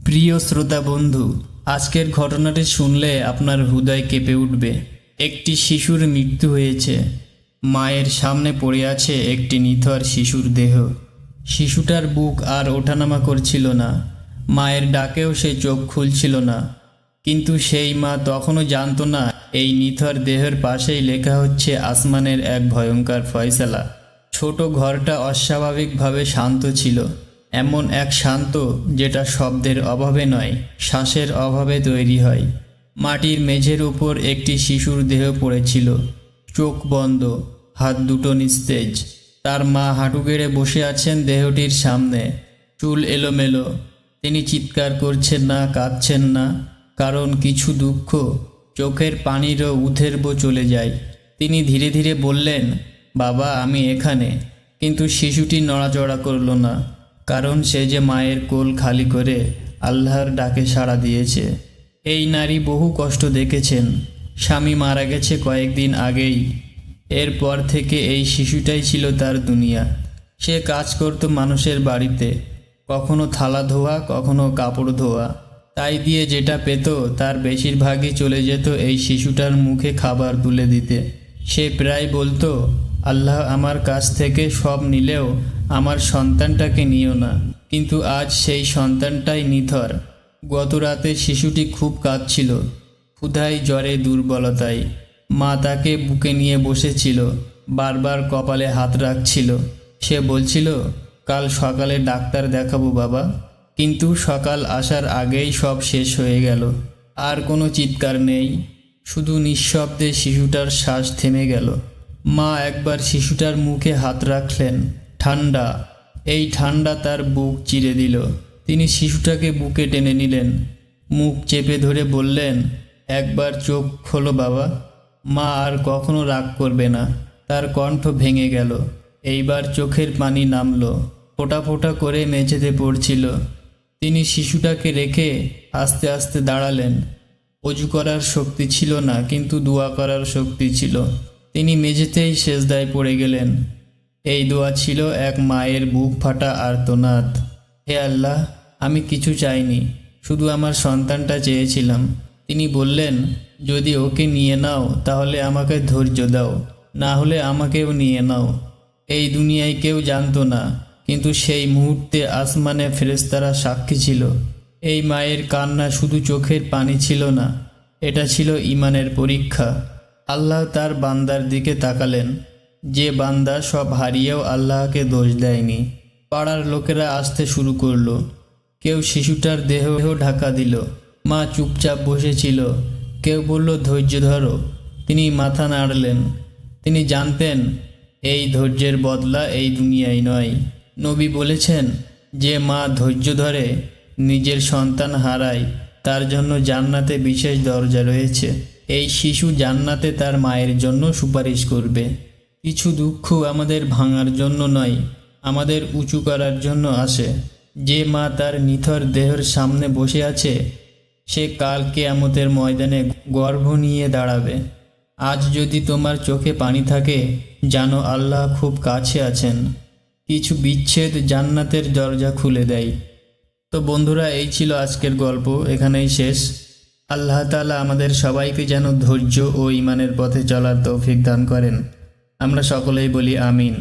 প্রিয় শ্রোতা বন্ধু, আজকের ঘটনাটি শুনলে আপনার হৃদয় কেঁপে উঠবে। একটি শিশুর মৃত্যু হয়েছে। মায়ের সামনে পড়ে আছে একটি নিথর শিশুর দেহ। শিশুটার বুক আর ওঠানামা করছিল না। মায়ের ডাকেও সে চোখ খুলছিল না। কিন্তু সেই মা তখনও জানতো না এই নিথর দেহের পাশেই লেখা হচ্ছে আসমানের এক ভয়ঙ্কর ফয়সালা। ছোট ঘরটা অস্বাভাবিকভাবে শান্ত ছিল। এমন এক শান্ত যেটা শব্দের অভাবে নয়, শ্বাসের অভাবে তৈরি হয়। মাটির মেঝের উপর একটি শিশুর দেহ পড়েছিল, চোখ বন্ধ, হাত দুটো নিস্তেজ। তার মা হাঁটু গেড়ে বসে আছেন দেহটির সামনে, চুল এলোমেলো। তিনি চিৎকার করছেন না, কাঁদছেন না, কারণ কিছু দুঃখ চোখের পানিরও উথেরব চলে যায়। তিনি ধীরে ধীরে বললেন, বাবা, আমি এখানে। কিন্তু শিশুটি নড়াচড়া করল না, কারণ সে যে মায়ের কোল খালি করে আল্লাহর ডাকে সাড়া দিয়েছে। এই নারী বহু কষ্ট দেখেছেন। স্বামী মারা গেছে কয়েকদিন আগেই। এরপর থেকে এই শিশুটাই ছিল তার দুনিয়া। সে কাজ করত মানুষের বাড়িতে, কখনো থালা ধোয়া, কখনো কাপড় ধোয়া। তাই দিয়ে যেটা পেত তার বেশিরভাগই চলে যেত এই শিশুটার মুখে খাবার তুলে দিতে। সে প্রায় বলতো, আল্লাহ আমার কাছ থেকে সব নিলেও আমার সন্তানটাকে নিও না। কিন্তু আজ সেই সন্তানটাই নিথর। গত রাতে শিশুটি খুব কাঁদছিল, ক্ষুধায়, জ্বরে, দুর্বলতায়। মা তাকে বুকে নিয়ে বসেছিল, বারবার কপালে হাত রাখছিল। সে বলছিল, কাল সকালে ডাক্তার দেখাবো বাবা। কিন্তু সকাল আসার আগেই সব শেষ হয়ে গেল। আর কোনো চিৎকার নেই, শুধু নিঃশব্দে শিশুটার শ্বাস থেমে গেল। মা একবার শিশুটার মুখে হাত রাখলেন। ঠান্ডা, এই ঠান্ডা তার বুক চিরে দিল। তিনি শিশুটাকে বুকে টেনে নিলেন, মুখ চেপে ধরে বললেন, একবার চোখ খোলো বাবা। মা আর কখনো রাগ করবে না। তার কণ্ঠ ভেঙে গেল। এইবার চোখের পানি নামল, ফোঁটা ফোঁটা করে মেঝেতে পড়ছিল। তিনি শিশুটাকে রেখে আস্তে আস্তে দাঁড়ালেন। অজু করার শক্তি ছিল না, কিন্তু দোয়া করার শক্তি ছিল। তিনি মেঝেতেই সেজদায় পড়ে গেলেন। এই দোয়া ছিল এক মায়ের বুক ফাটা আর্তনাদ। হে আল্লাহ, আমি কিছু চাইনি, শুধু আমার সন্তানটা চেয়েছিলাম। তিনি বললেন, যদি ওকে নিয়ে নাও তাহলে আমাকে ধৈর্য দাও, না হলে আমাকেও নিয়ে নাও। এই দুনিয়ায় কেউ জানতো না, কিন্তু সেই মুহূর্তে আসমানে ফেরেশতারা সাক্ষী ছিল। এই মায়ের কান্না শুধু চোখের পানি ছিল না, এটা ছিল ঈমানের পরীক্ষা। আল্লাহ তার বান্দার দিকে তাকালেন, যে বান্দা সব হারিয়েও আল্লাহকে দোষ দেয়নি। পাড়ার লোকেরা আসতে শুরু করলো। কেউ শিশুটার দেহ ঢাকা দিল। মা চুপচাপ বসেছিল। কেউ বলল, ধৈর্য ধরো। তিনি মাথা নাড়লেন। তিনি জানতেন এই ধৈর্যের বদলা এই দুনিয়ায় নয়। নবী বলেছেন, যে মা ধৈর্য ধরে নিজের সন্তান হারায়, তার জন্য জান্নাতে বিশেষ দরজা রয়েছে। এই শিশু জান্নাতে তার মায়ের জন্য সুপারিশ করবে। কিছু দুঃখ আমাদের ভাঙার জন্য নয়, আমাদের উঁচু করার জন্য আসে। যে মা তার নিথর দেহের সামনে বসে আছে, সে কাল কিয়ামতের ময়দানে গর্ভ নিয়ে দাঁড়াবে। আজ যদি তোমার চোখে পানি থাকে, জানো আল্লাহ খুব কাছে আছেন। কিছু বিচ্ছেদ জান্নাতের দরজা খুলে দেয়। তো বন্ধুরা, এই ছিল আজকের গল্প, এখানেই শেষ। আল্লাহ তাআলা আমাদের সবাইকে যেন ধৈর্য ও ঈমানের পথে চলার তৌফিক দান করেন। আমরা সকলেই বলি আমিন।